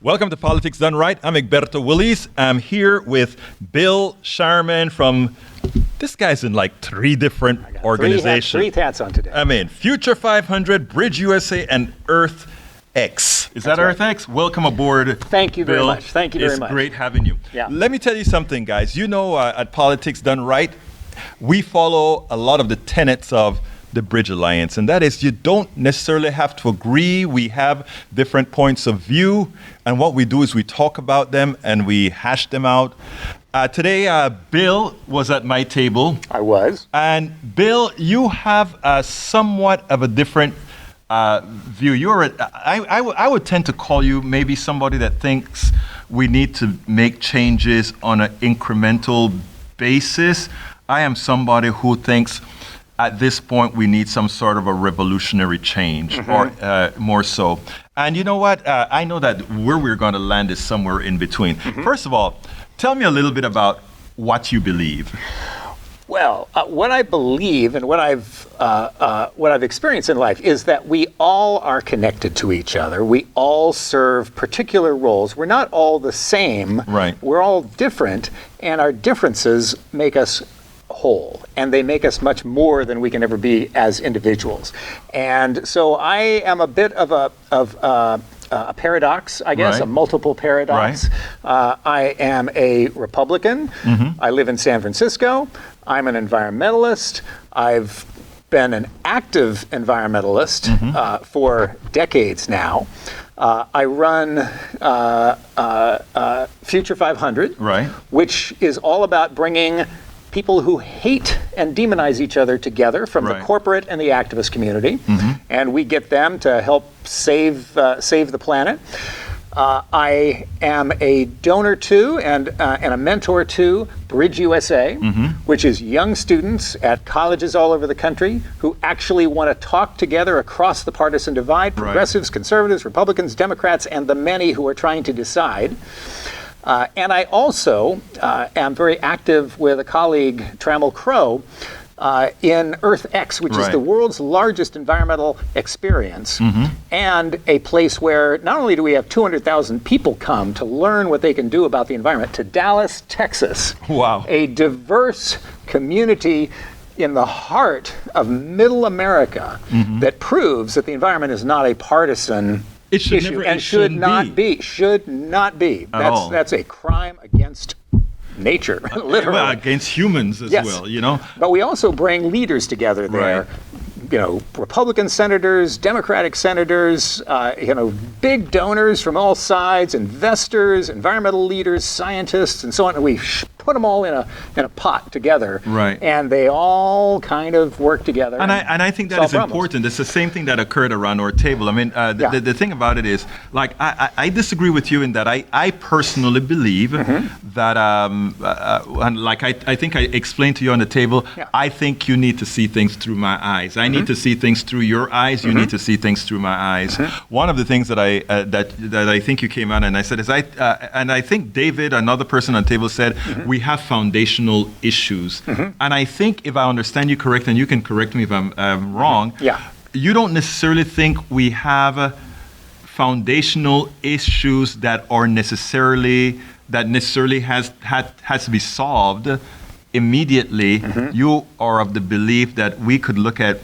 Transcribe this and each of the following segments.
Welcome to Politics Done Right. I'm Egberto Willis. I'm here with Bill Shireman from, this guy's in like three different organizations. Three hats on today. I mean, Future 500, Bridge USA, and Earth X. Is that Earth X? Welcome aboard. Thank you very Bill. much. Thank you very much. It's great having you. Yeah. Let me tell you something, guys. You know, at Politics Done Right, we follow a lot of the tenets of the Bridge Alliance, and that is you don't necessarily have to agree. We have different points of view, and what we do is we talk about them and we hash them out. Today, Bill was at my table. I was. And Bill, you have somewhat of a different view. I would tend to call you maybe somebody that thinks we need to make changes on an incremental basis. I am somebody who thinks at this point we need some sort of a revolutionary change, or more so. And you know what? I know that where we're going to land is somewhere in between. First of all, tell me a little bit about what you believe. Well, what I believe and what I've experienced in life is that we all are connected to each other. We all serve particular roles. We're not all the same. Right. We're all different, and our differences make us whole, and they make us much more than we can ever be as individuals. And so I am a bit of a paradox, I guess, Right. a multiple paradox. Right. I am a Republican. I live in San Francisco. I'm an environmentalist. I've been an active environmentalist for decades now. I run Future 500, Right. which is all about bringing people who hate and demonize each other together from the Right. corporate and the activist community, and we get them to help save the planet. I am a donor to and a mentor to Bridge USA, which is young students at colleges all over the country who actually want to talk together across the partisan divide, progressives, conservatives, Republicans, Democrats, and the many who are trying to decide. And I also am very active with a colleague, Trammell Crow, in Earth X, which is Right. the world's largest environmental experience, and a place where not only do we have 200,000 people come to learn what they can do about the environment, to Dallas, Texas, Wow. a diverse community in the heart of middle America that proves that the environment is not a partisan It should issue never- and it should shouldn't not be. Should not be. all. That's a crime against nature, literally. Well, against humans as Yes. well, you know? But we also bring leaders together there. Right. You know, Republican senators, Democratic senators, big donors from all sides, investors, environmental leaders, scientists, and so on. And we put them all in a pot together, Right. and they all kind of work together. And I think that solve is problems. important. It's the same thing that occurred around our table. I mean, the thing about it is, like, I disagree with you in that I personally believe that, and like I think I explained to you on the table, I think you need to see things through my eyes. I need to see things through your eyes. You need to see things through my eyes. One of the things that I think you came out and I said is and I think David, another person on the table, said we have foundational issues. And I think if I understand you correct, and you can correct me if I'm wrong, you don't necessarily think we have foundational issues that necessarily has to be solved immediately. You are of the belief that we could look at.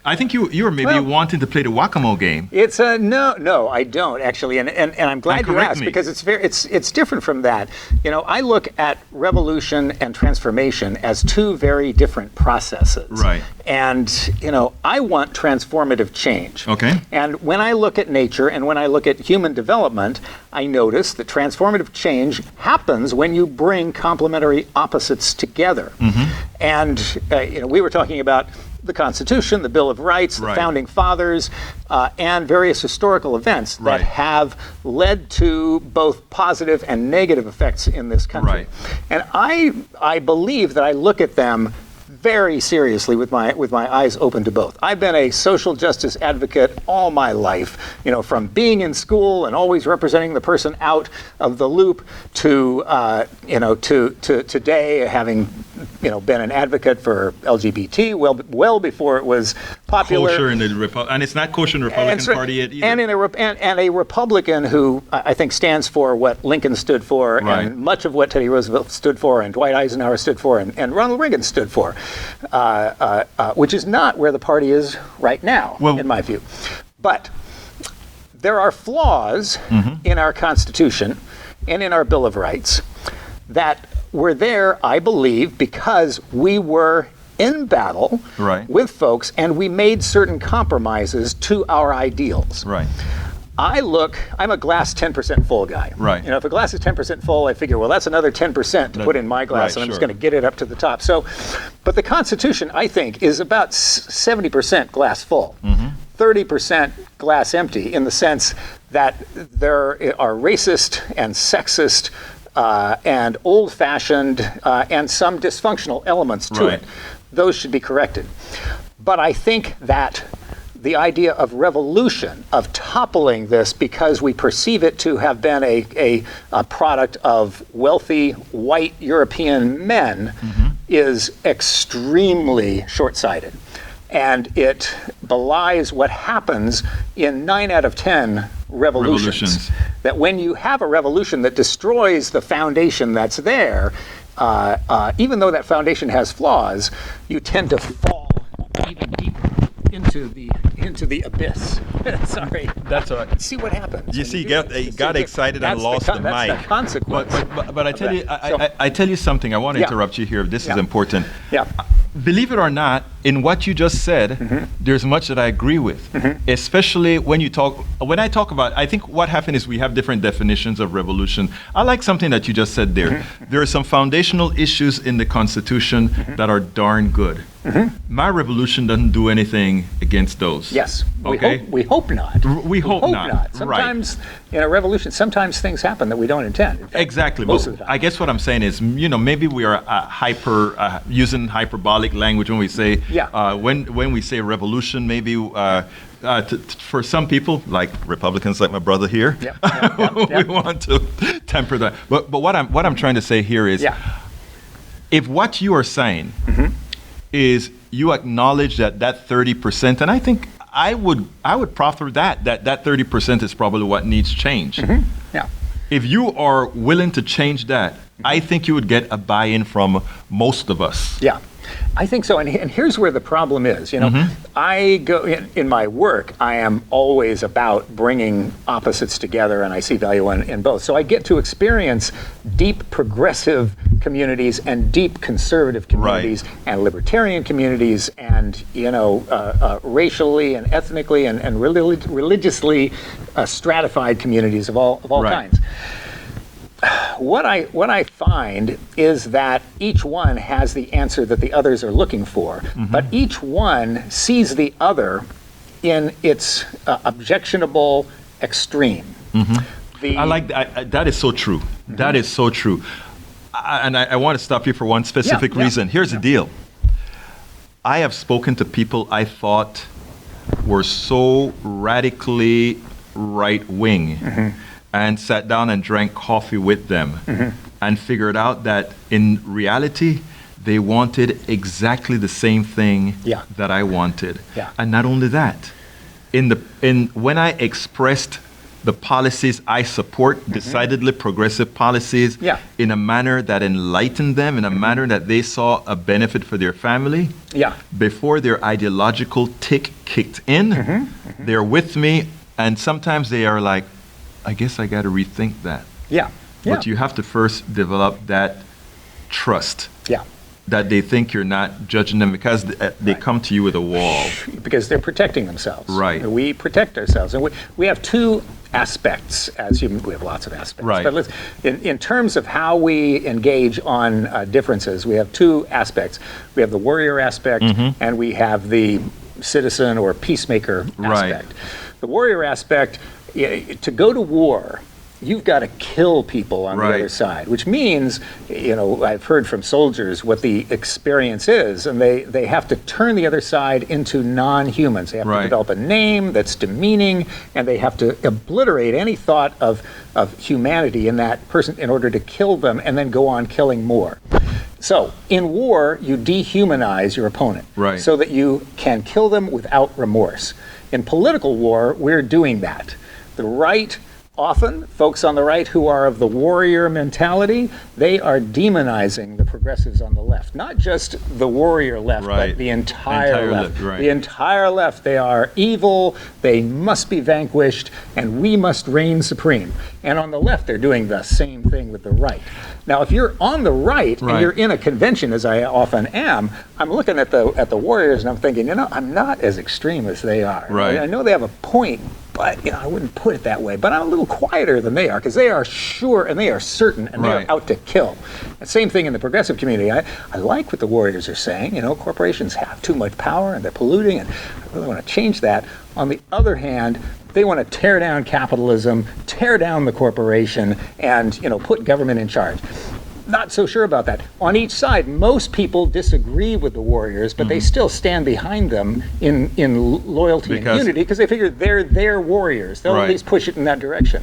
I think you were maybe wanting to play the whack-a-mole game. It's no, I don't actually, and I'm glad you asked, because it's different from that. You know, I look at revolution and transformation as two very different processes. Right. And I want transformative change. Okay. And when I look at nature and when I look at human development, I notice that transformative change happens when you bring complementary opposites together. And we were talking about the Constitution, the Bill of Rights, the Founding Fathers, and various historical events that have led to both positive and negative effects in this country. And I believe that I look at them very seriously with my eyes open to both. I've been a social justice advocate all my life, from being in school and always representing the person out of the loop to today having been an advocate for LGBT well before it was popular. Kosher in the and it's not kosher in the Republican Party yet either. And a Republican who I think stands for what Lincoln stood for, and much of what Teddy Roosevelt stood for, and Dwight Eisenhower stood for, and Ronald Reagan stood for, which is not where the party is right now, in my view. But there are flaws in our Constitution and in our Bill of Rights that were there, I believe, because we were in battle with folks and we made certain compromises to our ideals. I'm a glass 10% full guy. If a glass is 10% full, I figure, well, that's another 10% to put in my glass, and I'm just going to get it up to the top. So, but the Constitution, I think, is about 70% glass full, 30% glass empty, in the sense that there are racist and sexist and old-fashioned and some dysfunctional elements to it. Those should be corrected. But I think that the idea of revolution, of toppling this because we perceive it to have been a product of wealthy white European men, is extremely short-sighted. And it belies what happens in 9 out of 10 revolutions. That when you have a revolution that destroys the foundation that's there, even though that foundation has flaws, you tend to fall even deeper into the abyss. Sorry. That's all right. See what happens. You see, you got excited and lost the mic. That's the consequence. But I tell you, I tell you something. I want to interrupt you here. This is important. Believe it or not, in what you just said, there's much that I agree with, especially when I talk about, I think what happened is we have different definitions of revolution. I like something that you just said there. There are some foundational issues in the Constitution that are darn good. My revolution doesn't do anything against those. Yes. Okay? We hope not. We hope not. Sometimes in a revolution, sometimes things happen that we don't intend. In fact, exactly. Most of the time. I guess what I'm saying is, maybe we are using hyperbolic language when we say, when we say revolution, maybe for some people, like Republicans, like my brother here, we want to temper that. But what I'm trying to say here is, if what you are saying is you acknowledge that 30%, and I think I would proffer that 30% is probably what needs change. If you are willing to change that, I think you would get a buy-in from most of us. I think so, and here's where the problem is. I go in my work. I am always about bringing opposites together, and I see value in both. So I get to experience deep progressive communities and deep conservative communities and libertarian communities, and racially and ethnically and religiously stratified communities of all kinds. What I find is that each one has the answer that the others are looking for, but each one sees the other in its objectionable extreme. I like that. That is so true. That is so true. And I want to stop you for one specific reason. Here's the deal. I have spoken to people I thought were so radically right-wing, and sat down and drank coffee with them, and figured out that in reality, they wanted exactly the same thing that I wanted. And not only that, when I expressed the policies I support, decidedly progressive policies, in a manner that enlightened them, in a manner that they saw a benefit for their family, before their ideological tick kicked in, they're with me, and sometimes they are like, I guess I got to rethink that. But you have to first develop that trust. That they think you're not judging them because they come to you with a wall. Because they're protecting themselves. We protect ourselves. And we have two aspects as humans. We have lots of aspects. But in terms of how we engage on differences, we have two aspects. We have the warrior aspect, and we have the citizen or peacemaker aspect. The warrior aspect, to go to war, you've got to kill people on the other side, which means, I've heard from soldiers what the experience is, and they have to turn the other side into non-humans. They have to develop a name that's demeaning, and they have to obliterate any thought of humanity in that person in order to kill them and then go on killing more. So, in war, you dehumanize your opponent Right. so that you can kill them without remorse. In political war, we're doing that. The right, often, folks on the right who are of the warrior mentality, they are demonizing the progressives on the left. Not just the warrior left, Right. but the entire left. Right. The entire left. They are evil, they must be vanquished, and we must reign supreme. And on the left, they're doing the same thing with the right. Now, if you're on the right, Right. and you're in a convention, as I often am, I'm looking at the warriors and I'm thinking, I'm not as extreme as they are. Right. I know they have a point, but I wouldn't put it that way. But I'm a little quieter than they are because they are sure and they are certain and they Right. are out to kill. And same thing in the progressive community. I like what the warriors are saying. Corporations have too much power and they're polluting, and I really want to change that. On the other hand, they want to tear down capitalism, tear down the corporation, and put government in charge. Not so sure about that. On each side, most people disagree with the warriors, but they still stand behind them in loyalty and unity because they figure they're their warriors. They'll Right. at least push it in that direction.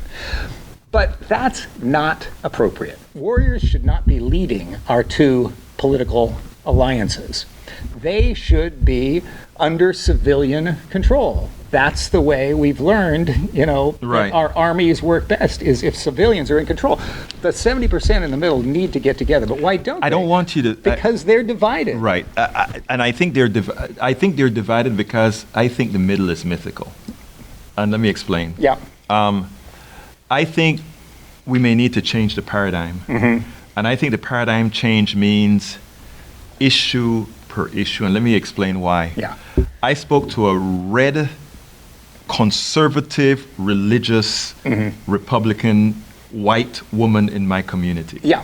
But that's not appropriate. Warriors should not be leading our two political alliances. They should be under civilian control. That's the way we've learned, Right. that our armies work best, is if civilians are in control. The 70% in the middle need to get together, but why don't they? I don't want you to. Because they're divided. Right, and I think they're divided because I think the middle is mythical, and let me explain. Yeah. I think we may need to change the paradigm, and I think the paradigm change means issue per issue, and let me explain why. Yeah. I spoke to a red, conservative, religious, Republican, white woman in my community. Yeah.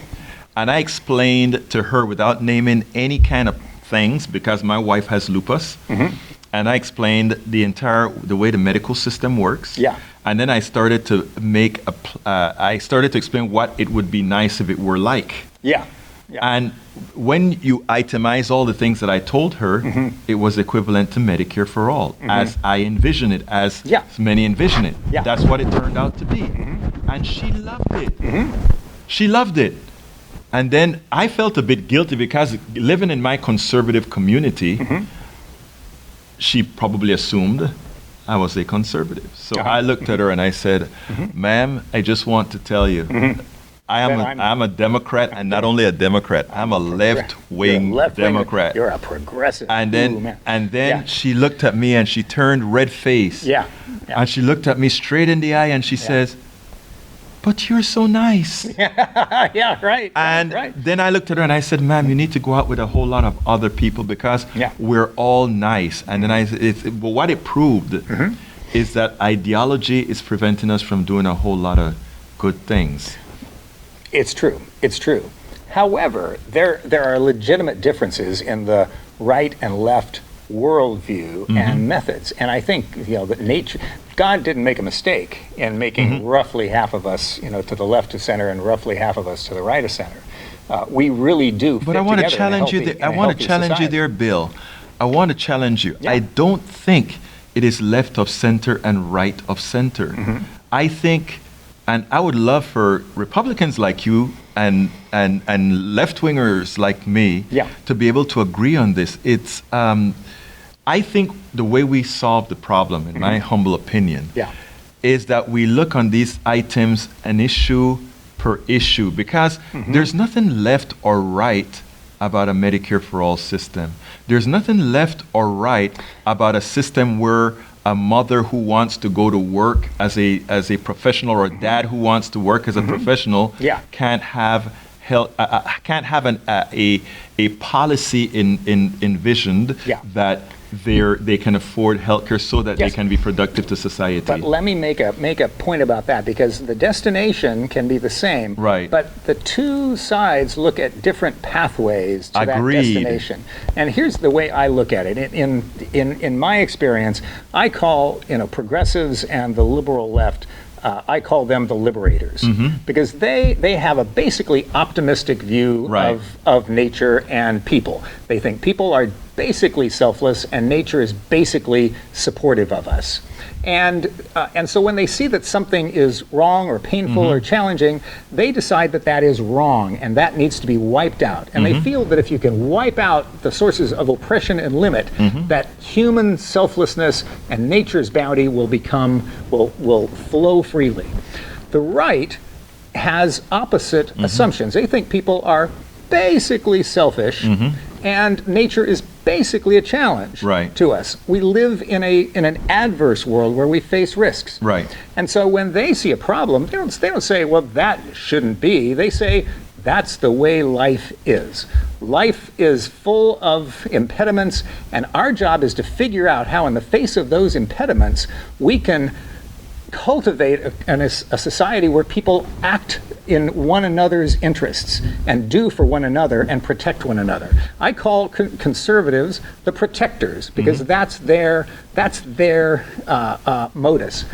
And I explained to her without naming any kind of things, because my wife has lupus, and I explained the way the medical system works. Yeah. And then I started to explain what it would be nice if it were like. Yeah. Yeah. And when you itemize all the things that I told her, it was equivalent to Medicare for all, as I envision it, as Yeah. many envision it. Yeah. That's what it turned out to be. And she loved it. She loved it. And then I felt a bit guilty because living in my conservative community, she probably assumed I was a conservative. So I looked at her and I said, ma'am, I just want to tell you, I'm a Democrat, and not only a Democrat, I'm a left-wing Democrat. You're a progressive. And then, Yeah. she looked at me and she turned red-faced. Yeah. And she looked at me straight in the eye and she says, but you're so nice. Yeah, right. And right. then I looked at her and I said, ma'am, you need to go out with a whole lot of other people because we're all nice. And then but what it proved is that ideology is preventing us from doing a whole lot of good things. It's true. It's true. However, there are legitimate differences in the right and left worldview and methods. And I think that nature, God didn't make a mistake in making roughly half of us, to the left of center and roughly half of us to the right of center. We really do. But I want to challenge you. I want to challenge you there, Bill. I want to challenge you. Yeah. I don't think it is left of center and right of center. I think. And I would love for Republicans like you and left-wingers like me to be able to agree on this. It's, I think the way we solve the problem, in my humble opinion, is that we look on these items an issue per issue, because there's nothing left or right about a Medicare for all system. There's nothing left or right about a system where a mother who wants to go to work as a professional, or a dad who wants to work as a professional, can't have a policy envisioned that they can afford healthcare so that they can be productive to society. But let me make a point about that, because the destination can be the same, right? But the two sides look at different pathways to that destination. And here's the way I look at it. In my experience, I call progressives and the liberal left. I call them the liberators, because they have a basically optimistic view of nature and people. They think people are basically selfless and nature is basically supportive of us. And so when they see that something is wrong or painful or challenging, they decide that that is wrong and that needs to be wiped out. And they feel that if you can wipe out the sources of oppression and limit, that human selflessness and nature's bounty will flow freely. The right has opposite assumptions. They think people are basically selfish and nature is basically a challenge to us. We live in an adverse world where we face risks. And so when they see a problem, they don't say, well, that shouldn't be. They say, that's the way life is. Life is full of impediments, and our job is to figure out how, in the face of those impediments, we can cultivate a society where people act in one another's interests and do for one another and protect one another. I call conservatives the protectors because that's their modus.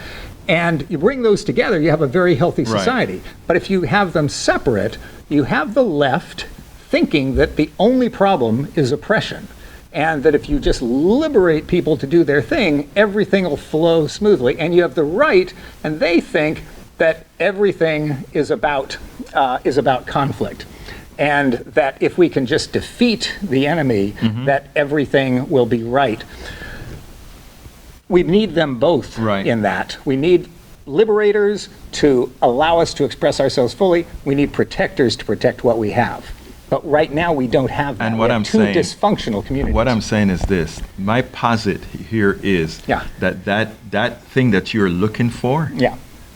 And you bring those together, you have a very healthy society. But if you have them separate, you have the left thinking that the only problem is oppression, and that if you just liberate people to do their thing, everything will flow smoothly. And you have the right, and they think that everything is about conflict, and that if we can just defeat the enemy, that everything will be right. We need them both in that. We need liberators to allow us to express ourselves fully. We need protectors to protect what we have. But right now we don't have that. And what I'm saying, dysfunctional communities. What I'm saying is this: my posit here is that thing that you're looking for,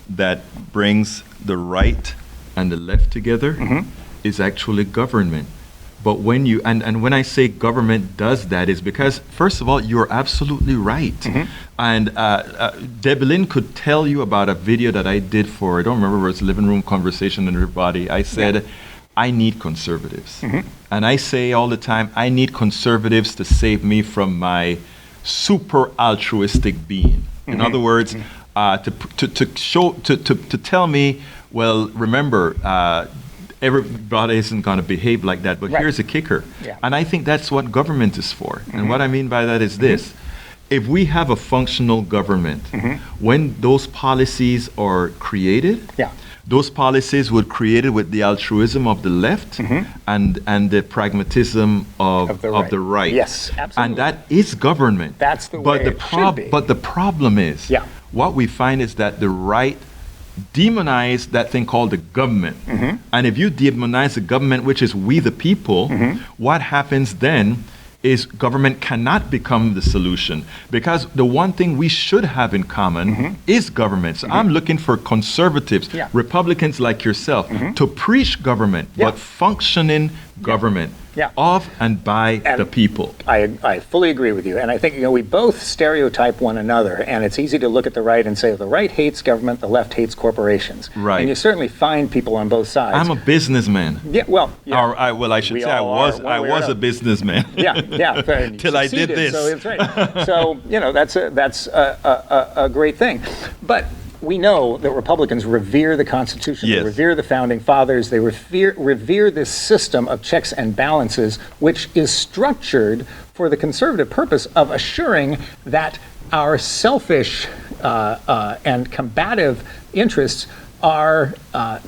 that brings the right and the left together, is actually government. But when you and when I say government does that, is because first of all, you're absolutely right. And Deblin could tell you about a video that I did for, I don't remember, it was Living Room Conversation and Everybody. I said, I need conservatives. And I say all the time, I need conservatives to save me from my super altruistic being. In other words, to tell me, well, remember, everybody isn't going to behave like that, but here's a kicker. And I think that's what government is for. And what I mean by that is this: if we have a functional government, when those policies are created, those policies were created with the altruism of the left and the pragmatism of the right. Yes, absolutely. And that is government. That's the way it should be. But the problem is, what we find is that the right demonize that thing called the government. And if you demonize the government, which is we the people, what happens then is government cannot become the solution, because the one thing we should have in common is government. So I'm looking for conservatives, Republicans like yourself, to preach government, but functioning government of and by the people. I fully agree with you. And I think we both stereotype one another, and it's easy to look at the right and say the right hates government, the left hates corporations. And you certainly find people on both sides. I'm a businessman. I should say I was a businessman. Till I did this. So it's right. So that's a great thing. But we know that Republicans revere the Constitution, they revere the Founding Fathers, they revere this system of checks and balances, which is structured for the conservative purpose of assuring that our selfish and combative interests are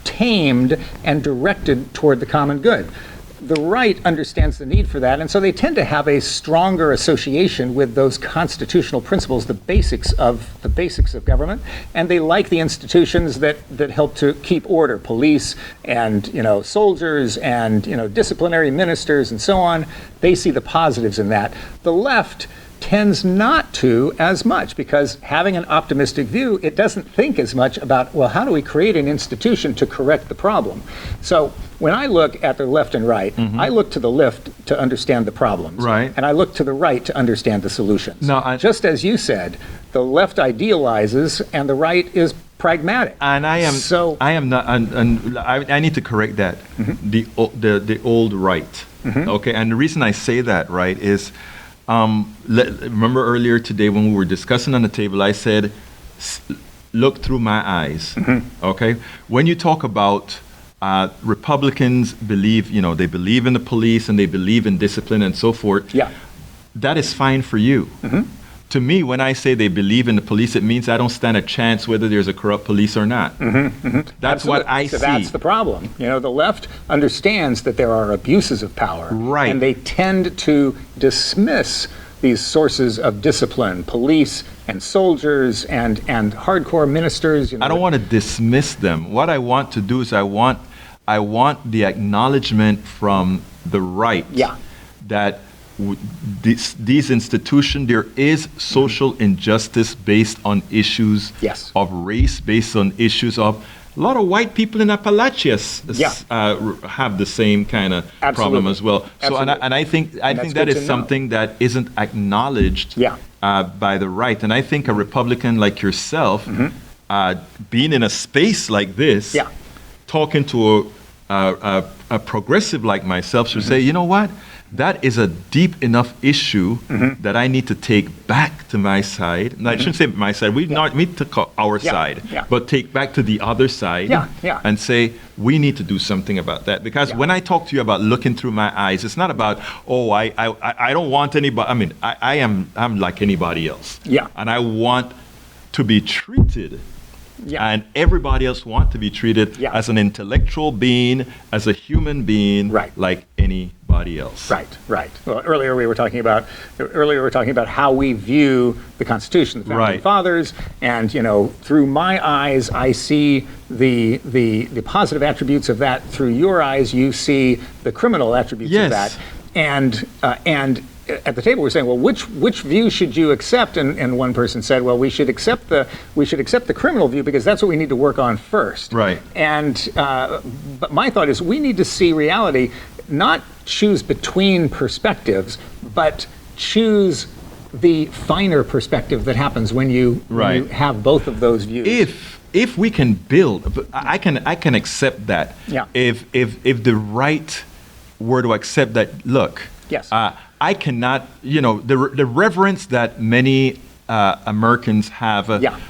tamed and directed toward the common good. The right understands the need for that, and so they tend to have a stronger association with those constitutional principles, the basics of government, and they like the institutions that help to keep order, police and soldiers and disciplinary ministers and so on. They see the positives in that. The left tends not to as much, because having an optimistic view, it doesn't think as much about, well, how do we create an institution to correct the problem? So when I look at the left and right, I look to the left to understand the problems, and I look to the right to understand the solutions. Just as you said, the left idealizes and the right is pragmatic. And I am not. I need to correct that. The old right. Okay, and the reason I say that, right, is. Remember earlier today when we were discussing on the table, I said, look through my eyes. Okay? When you talk about Republicans believe, they believe in the police and they believe in discipline and so forth. that is fine for you. To me, when I say they believe in the police, it means I don't stand a chance whether there's a corrupt police or not. That's what I see. That's the problem. The left understands that there are abuses of power, right, and they tend to dismiss these sources of discipline, police and soldiers and hardcore ministers. I don't want to dismiss them. What I want to do is I want the acknowledgement from the right that these institutions, there is social injustice based on issues of race, based on issues of a lot of white people in Appalachia have the same kind of problem as well. So, and I think that is something that isn't acknowledged by the right. And I think a Republican like yourself, being in a space like this, talking to a progressive like myself, should say, you know what? That is a deep enough issue that I need to take back to my side. And I shouldn't say my side. We not need to call our side, but take back to the other side and say, we need to do something about that. Because when I talk to you about looking through my eyes, it's not about, I don't want anybody. I mean, I'm like anybody else. And I want to be treated. And everybody else want to be treated as an intellectual being, as a human being, like anybody else. Right. Well, earlier we were talking about how we view the Constitution, the Founding Fathers, and through my eyes, I see the positive attributes of that. Through your eyes, you see the criminal attributes of that. And at the table, we're saying, well, which view should you accept? And one person said, well, we should accept the criminal view because that's what we need to work on first. Right. And but my thought is, we need to see reality, not choose between perspectives, but choose the finer perspective that happens when you have both of those views. If we can build, I can accept that. If the right were to accept that, look. I cannot, the reverence that many Americans have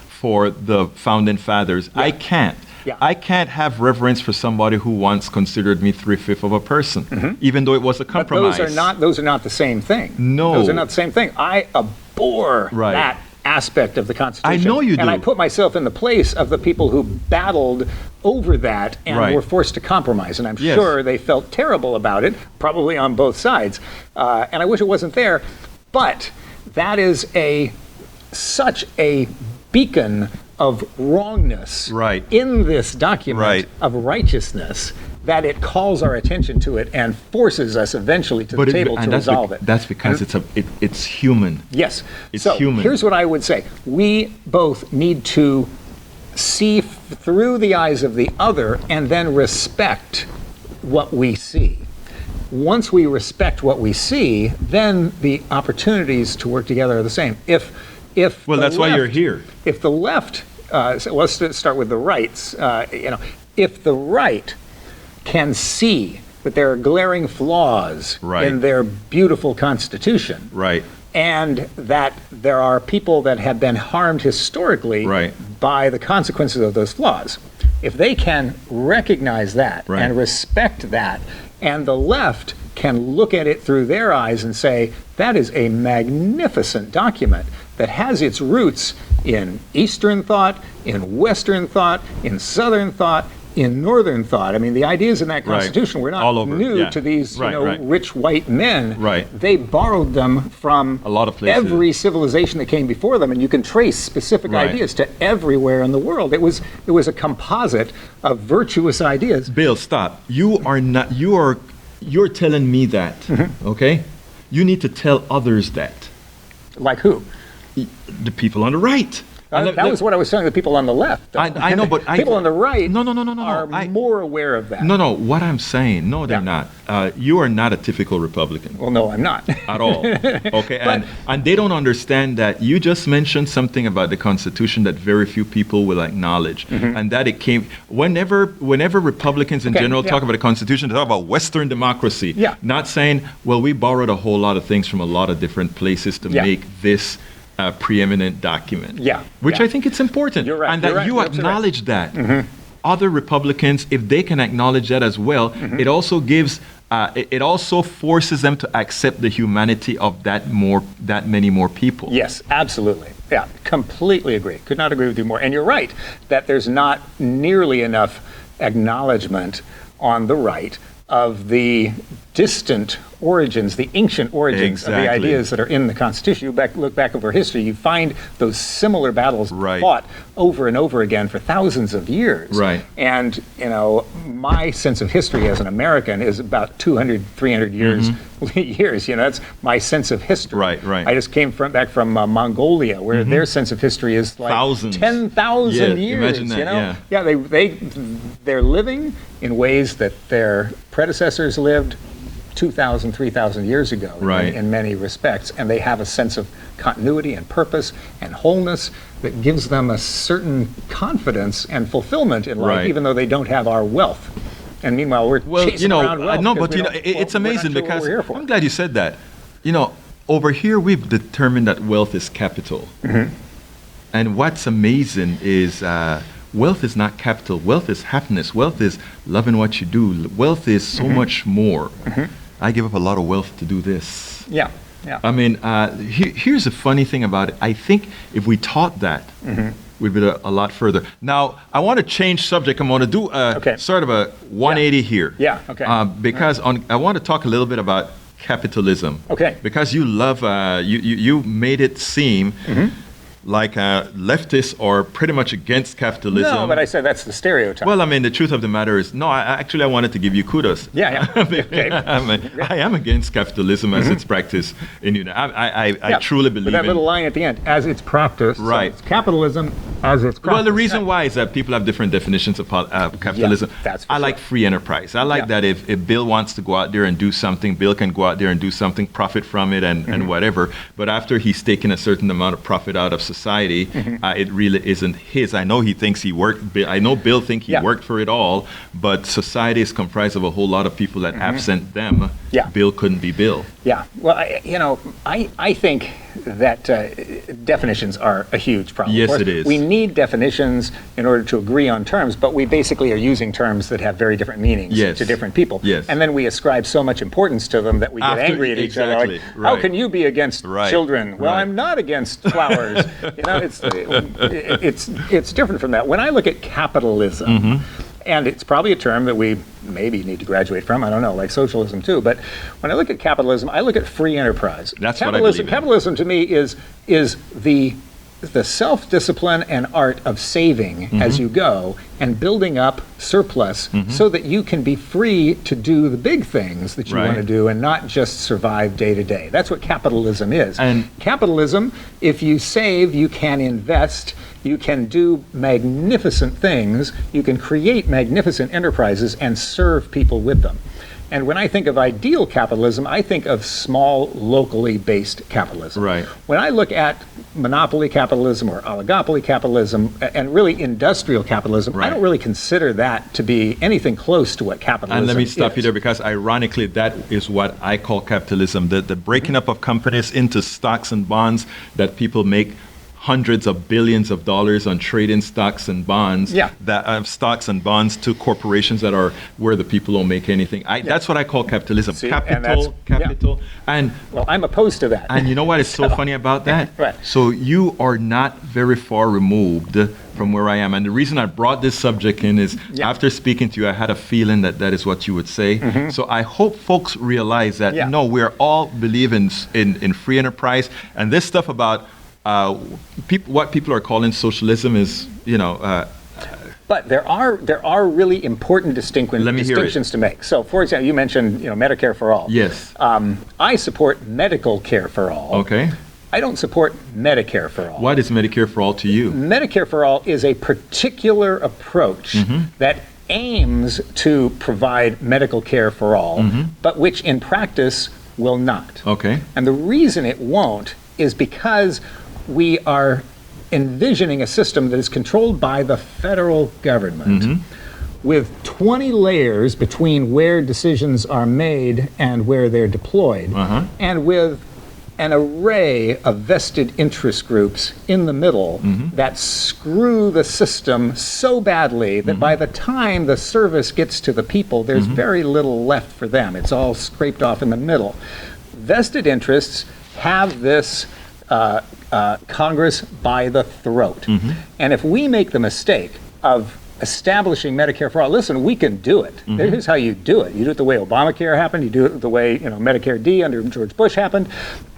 for the Founding Fathers, I can't. I can't have reverence for somebody who once considered me 3/5 of a person, even though it was a compromise. But those are not the same thing. No. Those are not the same thing. I abhor that aspect of the Constitution. I know you do. And I put myself in the place of the people who battled over that and were forced to compromise. And I'm sure they felt terrible about it, probably on both sides. And I wish it wasn't there. But that is such a beacon of wrongness in this document of righteousness that it calls our attention to it and forces us eventually to the table to resolve it. That's because it's human. Yes. It's so human. Here's what I would say. We both need to see through the eyes of the other and then respect what we see. Once we respect what we see, then the opportunities to work together are the same. Well, that's why you're here. If the left, so let's start with the rights. If the right can see that there are glaring flaws in their beautiful Constitution, and that there are people that have been harmed historically by the consequences of those flaws, if they can recognize that and respect that, and the left can look at it through their eyes and say, that is a magnificent document that has its roots in Eastern thought, in Western thought, in Southern thought, in Northern thought. I mean, the ideas in that Constitution were not new to these rich white men. They borrowed them from a lot of places. Every civilization that came before them, and you can trace specific ideas to everywhere in the world. It was a composite of virtuous ideas. Bill, stop. You're telling me that, okay? You need to tell others that. Like who? The people on the right. That was what I was telling the people on the left. I know, but people on the right are more aware of that. No, what I'm saying, no, they're not. You are not a typical Republican. Well, no, I'm not. At all. Okay, and they don't understand that you just mentioned something about the Constitution that very few people will acknowledge, and that it came, whenever Republicans in general talk about the Constitution, they talk about Western democracy, not saying, well, we borrowed a whole lot of things from a lot of different places to make this preeminent document. Which I think it's important. You're right. And that you acknowledge that. other Republicans, if they can acknowledge that as well, it also gives. It also forces them to accept the humanity of that many more people. Yes, absolutely. Yeah, completely agree. Could not agree with you more. And you're right that there's not nearly enough acknowledgement on the right of the distant origins, the ancient origins of the ideas that are in the Constitution. You look back over history, you find those similar battles fought over and over again for thousands of years. Right. And, my sense of history as an American is about 200, 300 years. That's my sense of history. Right. I just came back from Mongolia, where their sense of history is like thousands. 10,000 years. Imagine that, They're living in ways that their predecessors lived 2,000, 3,000 years ago in many respects, and they have a sense of continuity and purpose and wholeness that gives them a certain confidence and fulfillment in life, even though they don't have our wealth. And meanwhile, we're chasing around wealth. No, but it's amazing because I'm glad you said that. Over here we've determined that wealth is capital, and what's amazing is. Wealth is not capital. Wealth is happiness. Wealth is loving what you do. Wealth is so much more. I give up a lot of wealth to do this. Yeah. I mean, here's the funny thing about it. I think if we taught that, we'd be a lot further. Now, I want to change subject. I'm going to do sort of a 180 here. Yeah, okay. Because I want to talk a little bit about capitalism. Okay. Because you love, you made it seem like leftists are pretty much against capitalism. No, but I said that's the stereotype. Well, I mean, the truth of the matter is, no, I wanted to give you kudos. Yeah. Okay. I am against capitalism as it's practiced in the United States. I truly believe that little line at the end, as it's practiced. Right. So it's capitalism as it's practiced. Well, the reason why is that people have different definitions of capitalism. Yeah, that's I like free enterprise. I like that if Bill wants to go out there and do something, Bill can go out there and do something, profit from it and whatever. But after he's taken a certain amount of profit out of society, it really isn't his. I know he thinks he worked. I know Bill thinks he worked for it all, but society is comprised of a whole lot of people that absent them, Bill couldn't be Bill. Yeah. Well, I think that definitions are a huge problem. Yes, it is. We need definitions in order to agree on terms, but we basically are using terms that have very different meanings to different people. Yes. And then we ascribe so much importance to them that we get angry at each other. Like, how can you be against children? Well, I'm not against flowers. It's different from that. When I look at capitalism, and it's probably a term that we maybe need to graduate from, I don't know, like socialism too, but when I look at capitalism, I look at free enterprise. That's what I believe in. Capitalism to me is the self-discipline and art of saving as you go and building up surplus so that you can be free to do the big things that you want to do and not just survive day to day. That's what capitalism is. And capitalism, if you save, you can invest, you can do magnificent things, you can create magnificent enterprises and serve people with them. And when I think of ideal capitalism, I think of small, locally based capitalism. Right. When I look at monopoly capitalism or oligopoly capitalism and really industrial capitalism, I don't really consider that to be anything close to what capitalism is. And let me stop you there because ironically, that is what I call capitalism, the breaking up of companies into stocks and bonds that people make hundreds of billions of dollars on trading stocks and bonds, that stocks and bonds to corporations that are where the people don't make anything. That's what I call capitalism. See, capital. And well, I'm opposed to that. And you know what is so funny about that? So you are not very far removed from where I am. And the reason I brought this subject in is after speaking to you, I had a feeling that is what you would say. So I hope folks realize that, no, we're all believing in free enterprise. And this stuff about what people are calling socialism is, but there are really important distinctions to make. So, for example, you mentioned Medicare for all. Yes. I support medical care for all. Okay. I don't support Medicare for all. What is Medicare for all to you? Medicare for all is a particular approach that aims to provide medical care for all, but which in practice will not. Okay. And the reason it won't is because we are envisioning a system that is controlled by the federal government with 20 layers between where decisions are made and where they're deployed, and with an array of vested interest groups in the middle that screw the system so badly that by the time the service gets to the people, there's very little left for them. It's all scraped off in the middle. Vested interests have this Congress by the throat. And if we make the mistake of establishing Medicare for all, listen, we can do it. Here's how you do it. You do it the way Obamacare happened. You do it the way Medicare D under George Bush happened.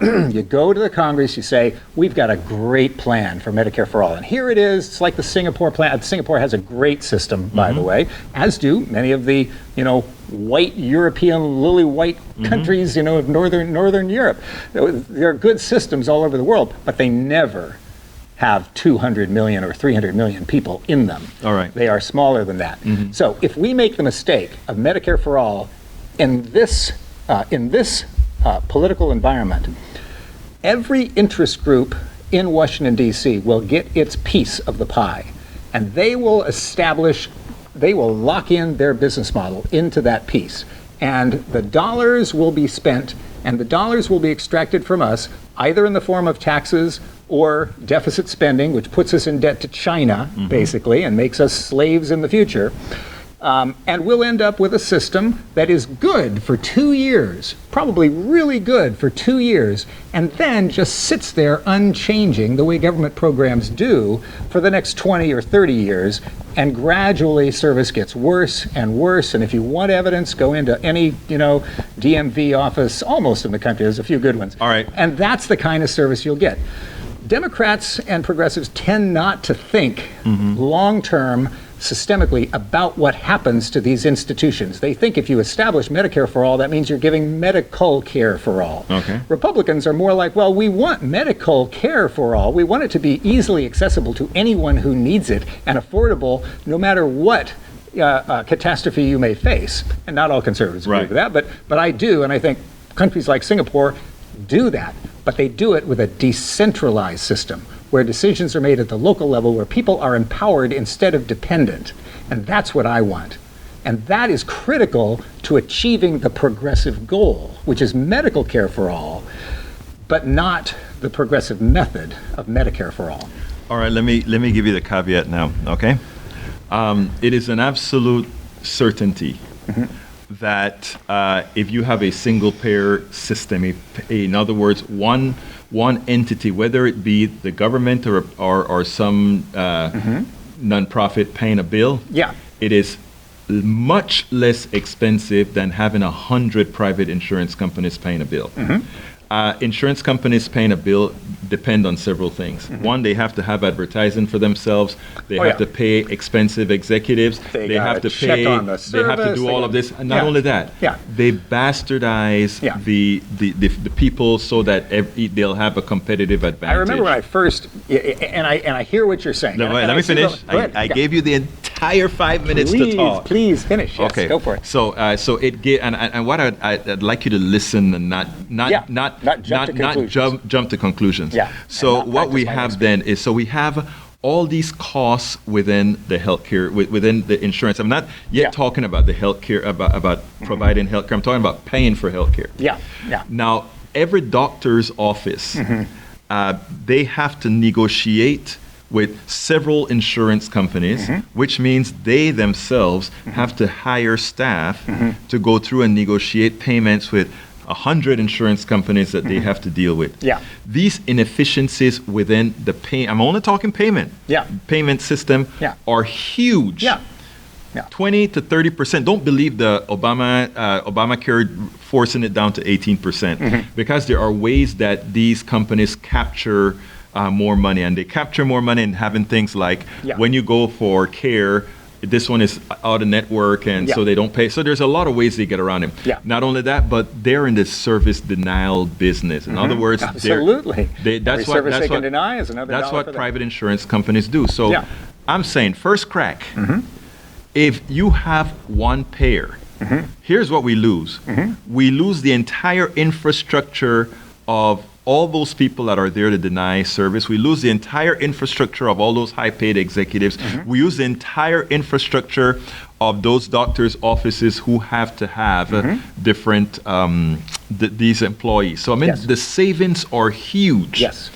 You go to the Congress, you say, we've got a great plan for Medicare for all. And here it is. It's like the Singapore plan. Singapore has a great system, by the way, as do many of the white European, lily white countries, of Northern Europe. There are good systems all over the world, but they never have 200 million or 300 million people in them. All right. They are smaller than that. So if we make the mistake of Medicare for all in this political environment, every interest group in Washington, D.C. will get its piece of the pie, and they will lock in their business model into that piece. And the dollars will be spent, and the dollars will be extracted from us, either in the form of taxes or deficit spending, which puts us in debt to China, basically, and makes us slaves in the future. And we'll end up with a system that is good for 2 years, probably really good for 2 years, and then just sits there unchanging the way government programs do for the next 20 or 30 years, and gradually service gets worse and worse. And if you want evidence, go into any, DMV office almost in the country. There's a few good ones. All right. And that's the kind of service you'll get. Democrats and progressives tend not to think long-term, systemically, about what happens to these institutions. They think if you establish Medicare for all, that means you're giving medical care for all. Okay. Republicans are more like, well, we want medical care for all. We want it to be easily accessible to anyone who needs it and affordable no matter what catastrophe you may face. And not all conservatives agree with that, but I do, and I think countries like Singapore do that. But they do it with a decentralized system where decisions are made at the local level, where people are empowered instead of dependent. And that's what I want. And that is critical to achieving the progressive goal, which is medical care for all, but not the progressive method of Medicare for all. All right, let me give you the caveat now, okay? It is an absolute certainty that if you have a single-payer system, in other words, one entity, whether it be the government or some nonprofit paying a bill, it is much less expensive than having 100 private insurance companies paying a bill. Insurance companies paying a bill depend on several things. One, they have to have advertising for themselves. They have to pay expensive executives. They have to pay. They have to do all of this. And not only that, they bastardize the people so that they'll have a competitive advantage. I remember when I first, and I hear what you're saying. Let me finish. I gave you the entire 5 minutes to talk. Please finish. Yes, okay, go for it. So it and what I'd like you to listen and not jump to conclusions. Yeah. So what we have then is we have all these costs within the healthcare, within the insurance. I'm not yet talking about the healthcare, about providing healthcare. I'm talking about paying for healthcare. Yeah. Now, every doctor's office, they have to negotiate with several insurance companies, which means they themselves have to hire staff to go through and negotiate payments with 100 insurance companies that they have to deal with. These inefficiencies within the I'm only talking payment system are huge. 20 to 30%. Don't believe the Obamacare forcing it down to 18%, because there are ways that these companies capture more money, and they capture more money in having things like when you go for care, this one is out of network, and so they don't pay. So there's a lot of ways they get around it. Not only that, but they're in the service denial business. In other words, absolutely. That's what private insurance companies do. So I'm saying, first crack, if you have one payer, here's what we lose. We lose the entire infrastructure of all those people that are there to deny service. We lose the entire infrastructure of all those high-paid executives. We use the entire infrastructure of those doctors' offices who have to have different these employees. So I mean, the savings are huge. Yes.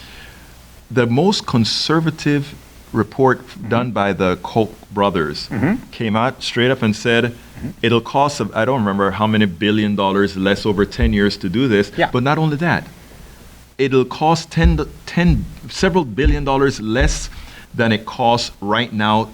The most conservative report done by the Koch brothers came out straight up and said it'll cost, I don't remember how many $1 billion less over 10 years to do this, but not only that, it'll cost several $1 billion less than it costs right now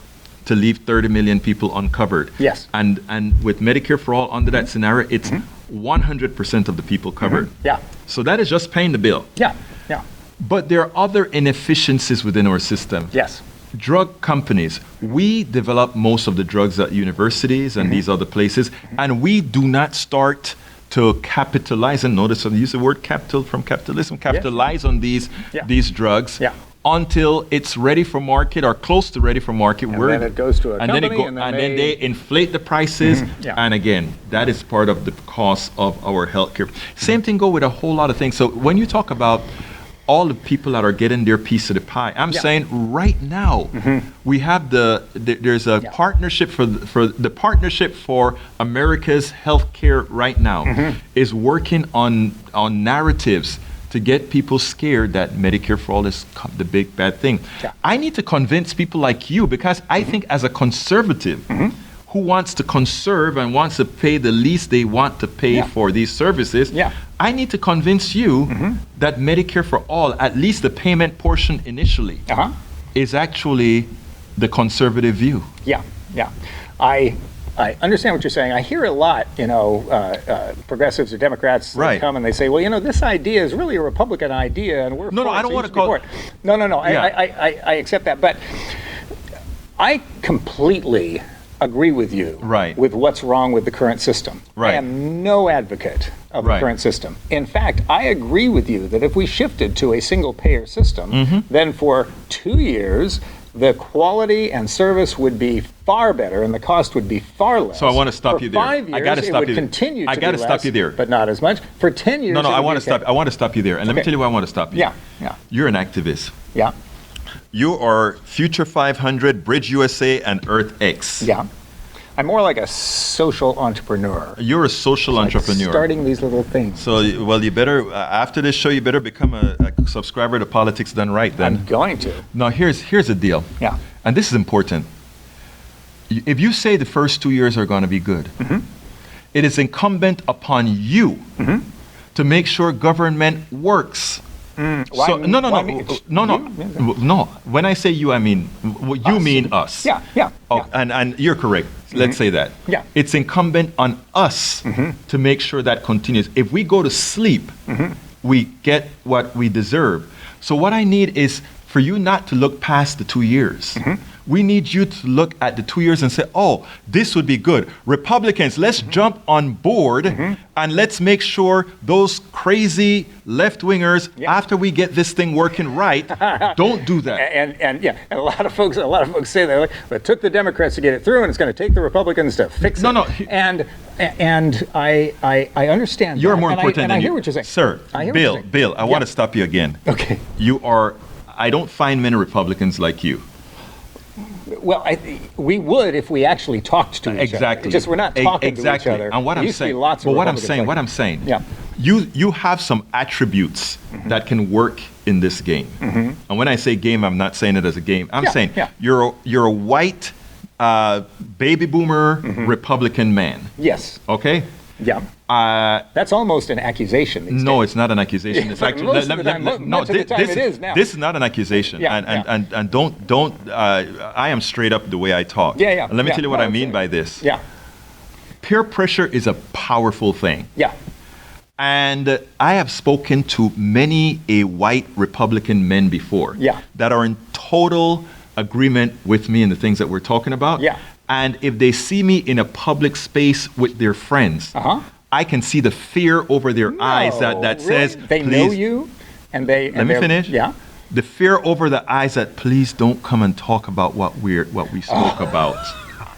to leave 30 million people uncovered. Yes. And with Medicare for All under that scenario, it's 100% of the people covered. Yeah. So that is just paying the bill. Yeah. Yeah. But there are other inefficiencies within our system. Yes. Drug companies, we develop most of the drugs at universities and these other places, and we do not start to capitalize, and notice I use the word capital from capitalism, capitalize on these drugs until it's ready for market or close to ready for market. And then it goes to a company, and then they inflate the prices. And again, that is part of the cost of our healthcare. Same thing go with a whole lot of things. So when you talk about all the people that are getting their piece of the pie, I'm saying right now we have there's a partnership for the Partnership for America's Healthcare right now is working on narratives to get people scared that Medicare for All is the big bad thing. I need to convince people like you, because I think as a conservative who wants to conserve and wants to pay the least they want to pay for these services, I need to convince you that Medicare for All, at least the payment portion initially, is actually the conservative view. Yeah, yeah. I understand what you're saying. I hear a lot, progressives or Democrats that come and they say, well, this idea is really a Republican idea, and we're No, I don't want to call it. No. I accept that, but I completely agree with you with what's wrong with the current system. I am no advocate of the current system. In fact, I agree with you that if we shifted to a single payer system, then for 2 years, the quality and service would be far better and the cost would be far less. So I want to stop you there. For 5 years, I got to stop it would continue to I got to stop you there. But not as much. For 10 years, I want to stop. I want to stop you there, and let me tell you why I want to stop you. Yeah. You're an activist. Yeah. You are Future 500, Bridge USA, and Earth X. Yeah. I'm more like a social entrepreneur. You're a social entrepreneur. Starting these little things. So, well, you better, after this show, you better become a subscriber to Politics Done Right then. I'm going to. Now, here's the deal. Yeah. And this is important. If you say the first 2 years are going to be good, it is incumbent upon you to make sure government works. So, no. When I say you, I mean you mean us. Yeah. And you're correct. Let's say that. Yeah. It's incumbent on us to make sure that continues. If we go to sleep, we get what we deserve. So what I need is for you not to look past the 2 years. We need you to look at the 2 years and say, oh, this would be good. Republicans, let's jump on board and let's make sure those crazy left-wingers, after we get this thing working right, don't do that. And a lot of folks say that, but it took the Democrats to get it through, and it's going to take the Republicans to fix it. No. And I understand. You're more important than I you. hear what you're saying. Sir, Bill, I want to stop you again. Okay. I don't find many Republicans like you. Well, we would if we actually talked to each other. Exactly. Just we're not talking to each other. And what I'm saying, what I'm saying, yeah. You have some attributes that can work in this game. And when I say game, I'm not saying it as a game. I'm saying you're a white baby boomer Republican man. Yes. Okay. Yeah. That's almost an accusation these days. It's not an accusation. It's actually much of the time it is now. This is not an accusation. And don't. I am straight up the way I talk. Yeah. And let me tell you what I mean by this. Yeah. Peer pressure is a powerful thing. Yeah. And I have spoken to many white Republican men before that are in total agreement with me in the things that we're talking about. Yeah. And if they see me in a public space with their friends, I can see the fear over their eyes that says, they know you, and they. Let me finish. Yeah. The fear over the eyes that please don't come and talk about what we spoke about.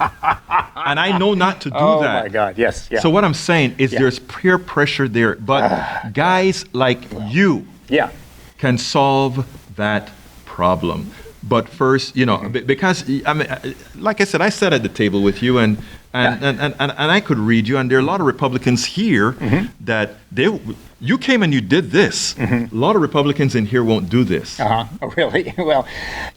And I know not to do that. Oh my God! Yes. Yeah. So what I'm saying is there's peer pressure there, but guys like you can solve that problem. But first, because I mean, like I said, I sat at the table with you, and And I could read you, and there are a lot of Republicans here that you came and you did this. A lot of Republicans in here won't do this. Oh, really? Well,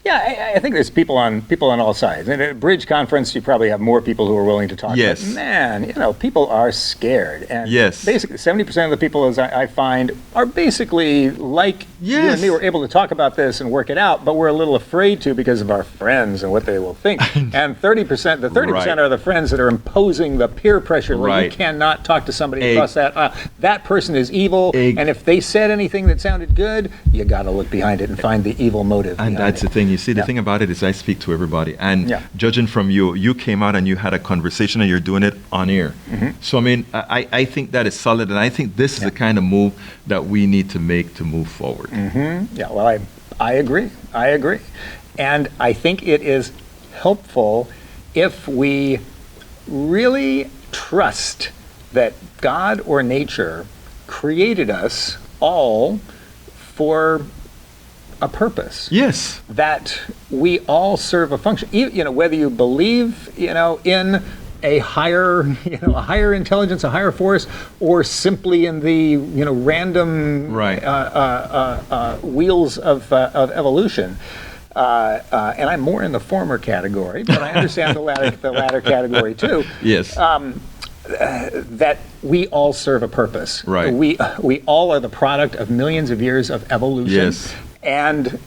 yeah, I think there's people on all sides. And at a bridge conference, you probably have more people who are willing to talk. Yes. But man, people are scared. And yes. Basically, 70% of the people, as I find, are basically like you and me. We're able to talk about this and work it out, but we're a little afraid to because of our friends and what they will think. And 30% are the friends that are imposing the peer pressure. Like you cannot talk to somebody across that. That person is evil. And if they said anything that sounded good, you got to look behind it and find the evil motive. And that's the thing. You see, the thing about it is I speak to everybody. And judging from you came out and you had a conversation and you're doing it on air. So, I mean, I think that is solid. And I think this is the kind of move that we need to make to move forward. Yeah, well, I agree. And I think it is helpful if we really trust that God or nature created us all for a purpose. Yes. That we all serve a function. Whether you believe, in a higher intelligence, a higher force, or simply in the, random wheels of evolution. And I'm more in the former category, but I understand the latter category too. Yes. That we all serve a purpose. Right. We all are the product of millions of years of evolution. Yes. And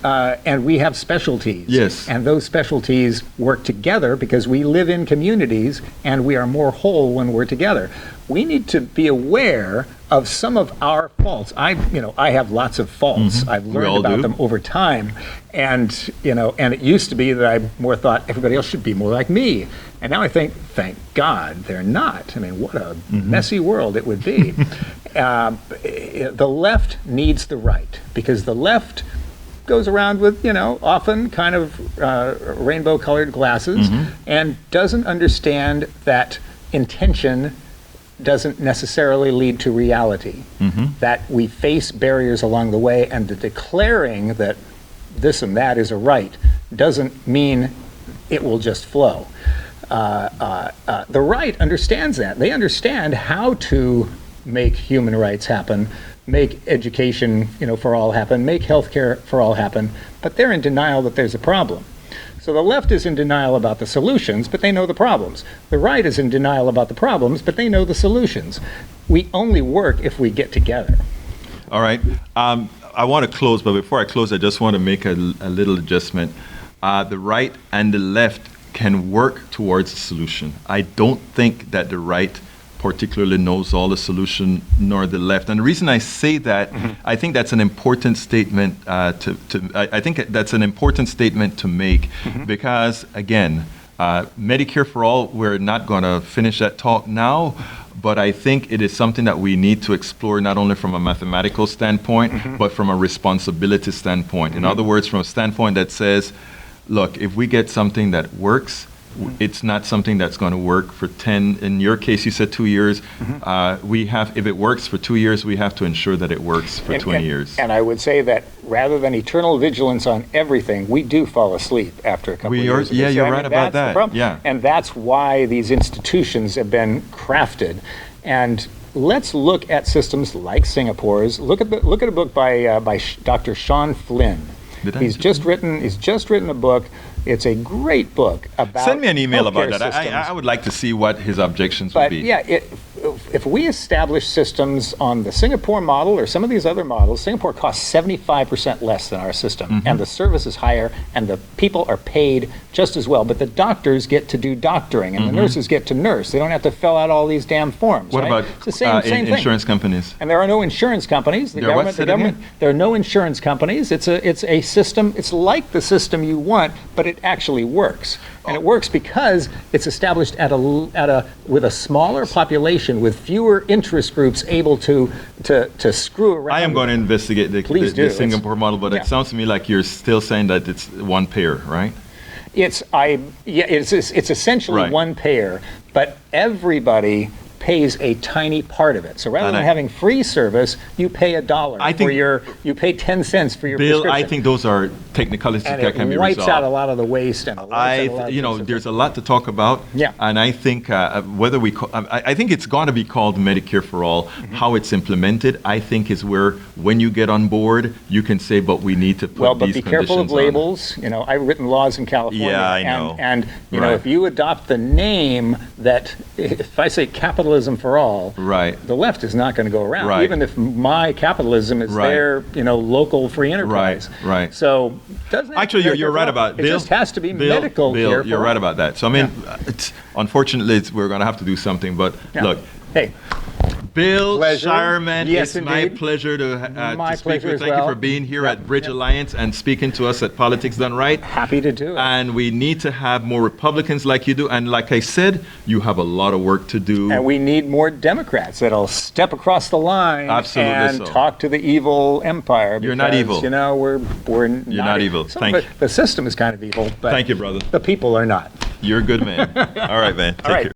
we have specialties. Yes. And those specialties work together because we live in communities and we are more whole when we're together. We need to be aware of some of our faults. I have lots of faults. I've learned about them over time. And it used to be that I more thought everybody else should be more like me. And now I think, thank God they're not. I mean, what a messy world it would be. The left needs the right because the left goes around with, often kind of rainbow-colored glasses and doesn't understand that intention doesn't necessarily lead to reality. That we face barriers along the way, and the declaring that this and that is a right doesn't mean it will just flow. The right understands that. They understand how to make human rights happen, make education, for all happen, make healthcare for all happen, but they're in denial that there's a problem. So the left is in denial about the solutions, but they know the problems. The right is in denial about the problems, but they know the solutions. We only work if we get together. All right. I want to close, but before I close, I just want to make a little adjustment. The right and the left can work towards a solution. I don't think that the right particularly knows all the solution, nor the left. And the reason I say that, I think that's an important statement I think that's an important statement to make because, again, Medicare for all, we're not going to finish that talk now, but I think it is something that we need to explore not only from a mathematical standpoint, but from a responsibility standpoint. In other words, from a standpoint that says, look, if we get something that works, it's not something that's going to work for 10. In your case, you said 2 years. If it works for 2 years, we have to ensure that it works for 20 years. And I would say that rather than eternal vigilance on everything, we do fall asleep after a couple of years. Yeah, you're right about that. Yeah. And that's why these institutions have been crafted. And let's look at systems like Singapore's. Look at a book by Dr. Sean Flynn. He's just written a book. It's a great book about. Send me an email about that. I would like to see what his objections would be. Yeah, if we establish systems on the Singapore model or some of these other models, Singapore costs 75% less than our system, and the service is higher, and the people are paid just as well. But the doctors get to do doctoring, and the nurses get to nurse. They don't have to fill out all these damn forms. What about it's the same thing. Insurance companies? And there are no insurance companies. The government. There are no insurance companies. It's a system. It's like the system you want, but it actually works, and it works because it's established with a smaller population, with fewer interest groups able to screw around. I am going to investigate the Singapore model, but it sounds to me like you're still saying that it's one payer, right? It's essentially one payer, but everybody pays a tiny part of it. So rather than having free service, you pay $1 you pay 10 cents for your prescription. Bill, I think those are technicalities and that it can be wipes resolved. out a lot of the waste and There's a lot to talk about. Yeah. And I think whether I think it's got to be called Medicare for All. How it's implemented, I think, is where when you get on board, you can say, but we need to put but these be careful of conditions on. labels. I've written laws in California. Yeah, I know. And Right. if you adopt the name that, if I say capitalism for all, Right. the left is not going to go around, Right. even if my capitalism is Right. their, local free enterprise. Right. So, doesn't it Actually, you're right about it. It just has to be medical Bill, care. you're for right all. about that. So I mean, unfortunately, we're going to have to do something. But Yeah. look, Hey, Bill Pleasure. Shireman, Yes, it's my indeed. pleasure to My speak pleasure with you. as Thank you well. for being here Yep, at Bridge Alliance and speaking to us at Politics Done Right. happy to do it. And we need to have more Republicans like you do. And like I said, you have a lot of work to do. And we need more Democrats that'll step across the line Absolutely and so. talk to the evil empire. You're not because, evil. We're You're not evil. Some Thank of you. the system is kind of evil, but Thank you, brother. the people are not. You're a good man. All right, man. Take All right. care.